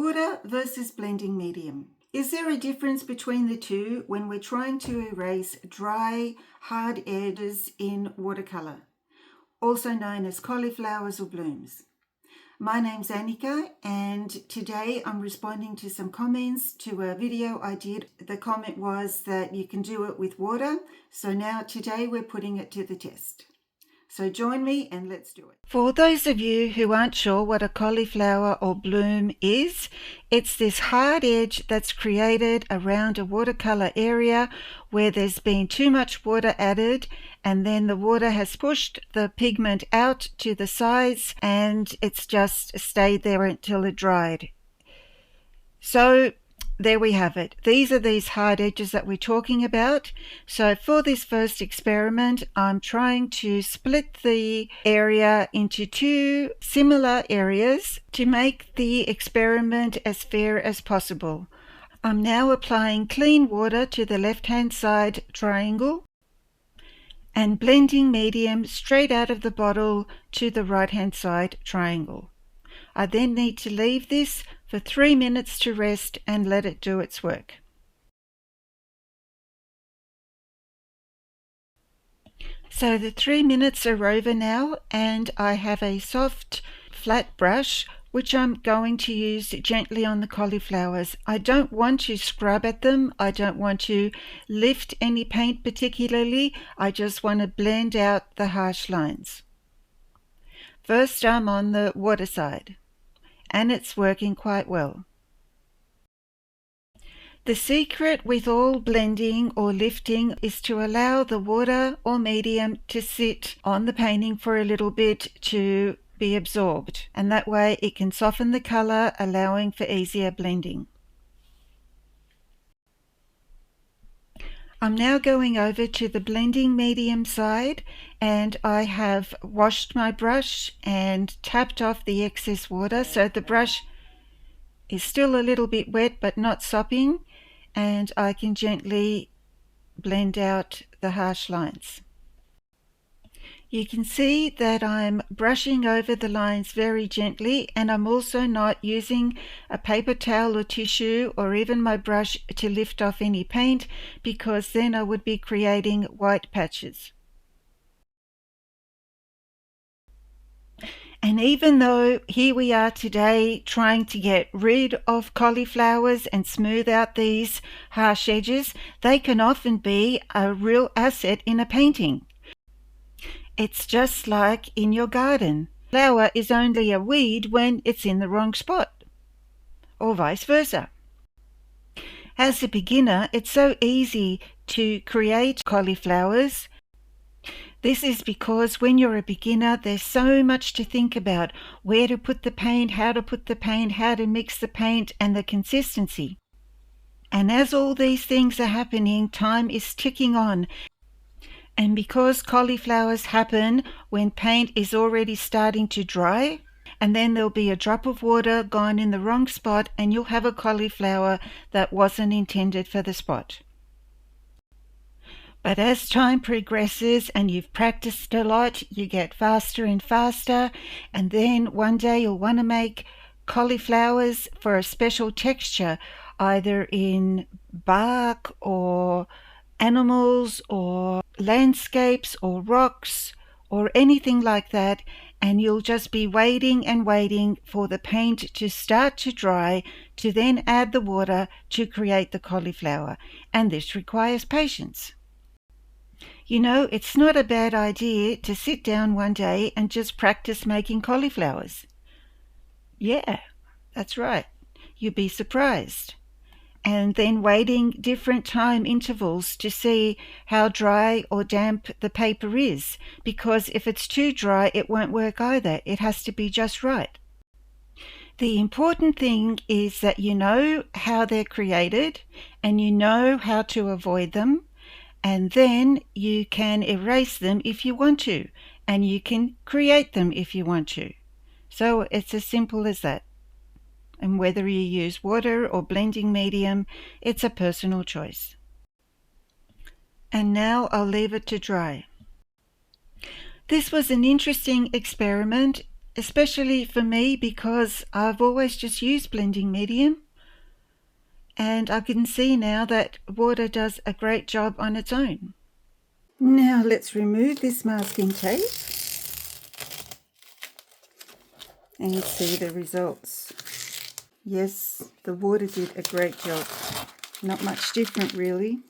Water versus blending medium. Is there a difference between the two when we're trying to erase dry, hard edges in watercolor, also known as cauliflowers or blooms? My name's Annika, and today I'm responding to some comments to a video I did. The comment was that you can do it with water, so now today we're putting it to the test. So join me and let's do it. For those of you who aren't sure what a cauliflower or bloom is, it's this hard edge that's created around a watercolor area where there's been too much water added, and then the water has pushed the pigment out to the sides and it's just stayed there until it dried. So there we have it. These are these hard edges that we're talking about. So for this first experiment, I'm trying to split the area into two similar areas to make the experiment as fair as possible. I'm now applying clean water to the left-hand side triangle and blending medium straight out of the bottle to the right-hand side triangle. I then need to leave this for 3 minutes to rest and let it do its work. So the 3 minutes are over now, and I have a soft flat brush which I'm going to use gently on the cauliflowers. I don't want to scrub at them. I don't want to lift any paint particularly. I just want to blend out the harsh lines. First, I'm on the water side, and it's working quite well. The secret with all blending or lifting is to allow the water or medium to sit on the painting for a little bit to be absorbed, and that way it can soften the color, allowing for easier blending. I'm now going over to the blending medium side, and I have washed my brush and tapped off the excess water, so the brush is still a little bit wet but not sopping, and I can gently blend out the harsh lines. You can see that I'm brushing over the lines very gently, and I'm also not using a paper towel or tissue or even my brush to lift off any paint, because then I would be creating white patches. And even though here we are today trying to get rid of cauliflowers and smooth out these harsh edges, they can often be a real asset in a painting. It's just like in your garden. Flower is only a weed when it's in the wrong spot, or vice versa. As a beginner, it's so easy to create cauliflowers. This is because when you're a beginner, there's so much to think about: where to put the paint, how to put the paint, how to mix the paint, and the consistency. And as all these things are happening, time is ticking on. And because cauliflowers happen when paint is already starting to dry, and then there'll be a drop of water gone in the wrong spot, and you'll have a cauliflower that wasn't intended for the spot. But as time progresses and you've practiced a lot, you get faster and faster, and then one day you'll want to make cauliflowers for a special texture, either in bark or animals or landscapes or rocks or anything like that, and you'll just be waiting and waiting for the paint to start to dry to then add the water to create the cauliflower, and this requires patience. You know, it's not a bad idea to sit down one day and just practice making cauliflowers. Yeah, that's right. You'd be surprised. And then waiting different time intervals to see how dry or damp the paper is, because if it's too dry, it won't work either. It has to be just right. The important thing is that you know how they're created and you know how to avoid them, and then you can erase them if you want to, and you can create them if you want to. So it's as simple as that. And whether you use water or blending medium, it's a personal choice. And now I'll leave it to dry. This was an interesting experiment. especially for me because I've always just used blending medium, and I can see now that water does a great job on its own. Now let's remove this masking tape and see the results. Yes, the water did a great job. Not much different really.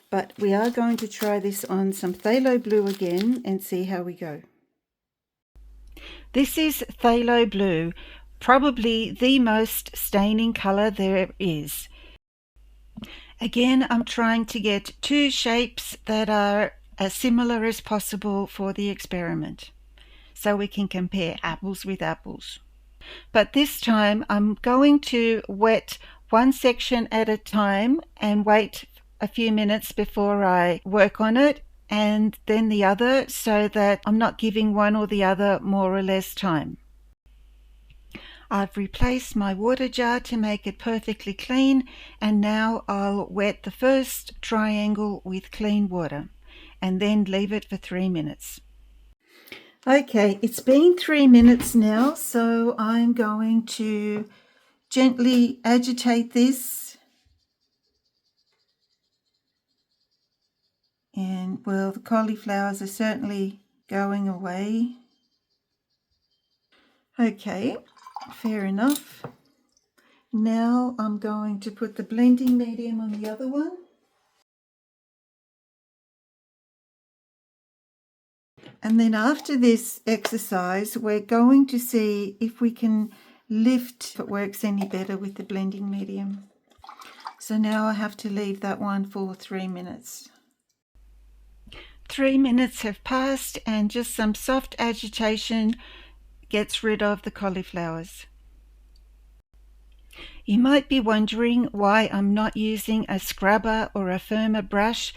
But we are going to try this on some phthalo blue again and see how we go. This is phthalo blue, probably the most staining colour there is. Again, I'm trying to get two shapes that are as similar as possible for the experiment, so we can compare apples with apples. But this time I'm going to wet one section at a time and wait a few minutes before I work on it, and then the other, so that I'm not giving one or the other more or less time. I've replaced my water jar to make it perfectly clean, and now I'll wet the first triangle with clean water and then leave it for 3 minutes. Okay, it's been 3 minutes now, so I'm going to gently agitate this, and well, the cauliflowers are certainly going away. Okay, fair enough. Now I'm going to put the blending medium on the other one. And then after this exercise, we're going to see if we can lift, if it works any better with the blending medium. So now I have to leave that one for 3 minutes. 3 minutes have passed, and just some soft agitation gets rid of the cauliflowers. You might be wondering why I'm not using a scrubber or a firmer brush.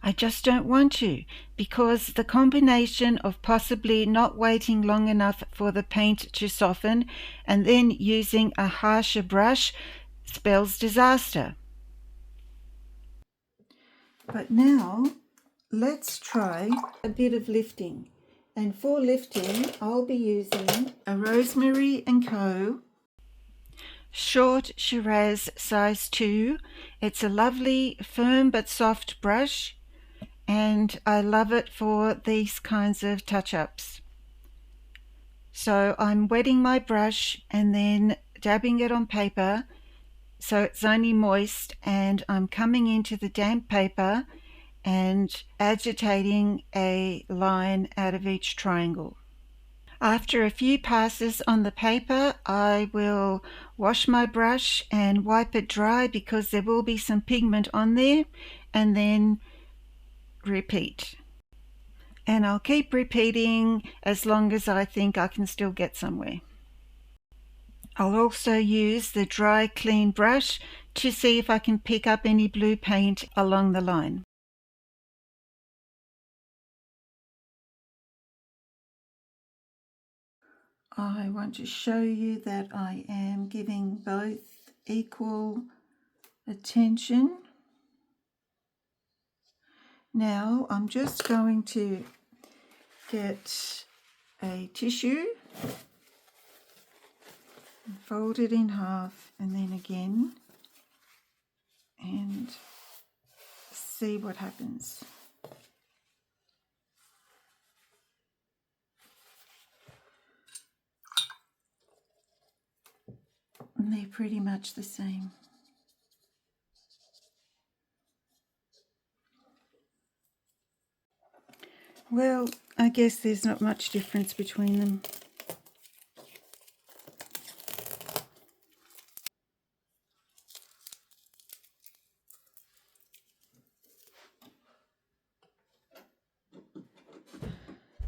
I just don't want to, because the combination of possibly not waiting long enough for the paint to soften and then using a harsher brush spells disaster. But now let's try a bit of lifting. And for lifting, I'll be using a Rosemary & Co. Short Shiraz size 2. It's a lovely, firm but soft brush, and I love it for these kinds of touch-ups. So I'm wetting my brush and then dabbing it on paper so it's only moist, and I'm coming into the damp paper and agitating a line out of each triangle. After a few passes on the paper, I will wash my brush and wipe it dry because there will be some pigment on there, and then repeat. And I'll keep repeating as long as I think I can still get somewhere. I'll also use the dry clean brush to see if I can pick up any blue paint along the line. I want to show you that I am giving both equal attention. Now I'm just going to get a tissue, fold it in half and then again, and see what happens. And they're pretty much the same. Well, I guess there's not much difference between them.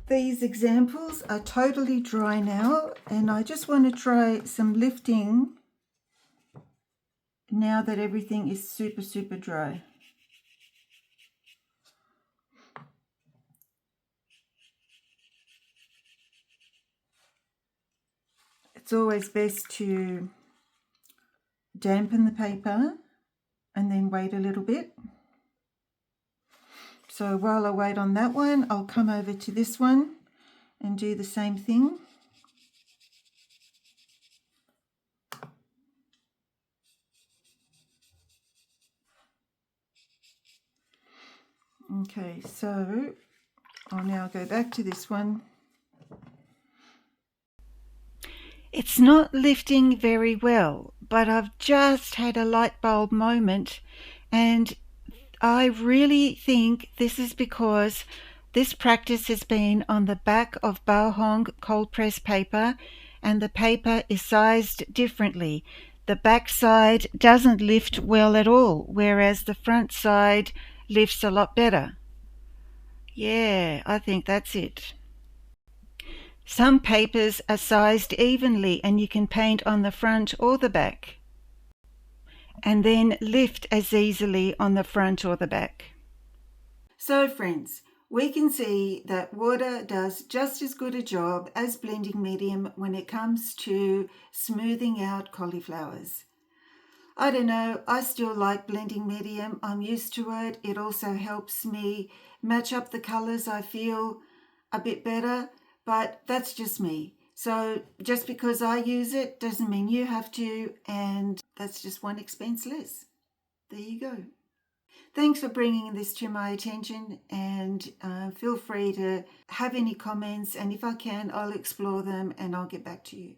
These examples are totally dry now, and I just want to try some lifting now that everything is super dry. It's always best to dampen the paper and then wait a little bit. So while I wait on that one, I'll come over to this one and do the same thing. Okay, so I'll now go back to this one. It's not lifting very well, but I've just had a light bulb moment, and I really think this is because this practice has been on the back of Bao Hong cold press paper, and the paper is sized differently. The back side doesn't lift well at all, whereas the front side lifts a lot better. Yeah, I think that's it. Some papers are sized evenly and you can paint on the front or the back, and then lift as easily on the front or the back. So friends, we can see that water does just as good a job as blending medium when it comes to smoothing out cauliflowers. I don't know, I still like blending medium. I'm used to it. It also helps me match up the colours, I feel a bit better, but that's just me. So just because I use it doesn't mean you have to, and that's just one expense less. There you go. Thanks for bringing this to my attention, and feel free to have any comments, and if I can, I'll explore them and I'll get back to you.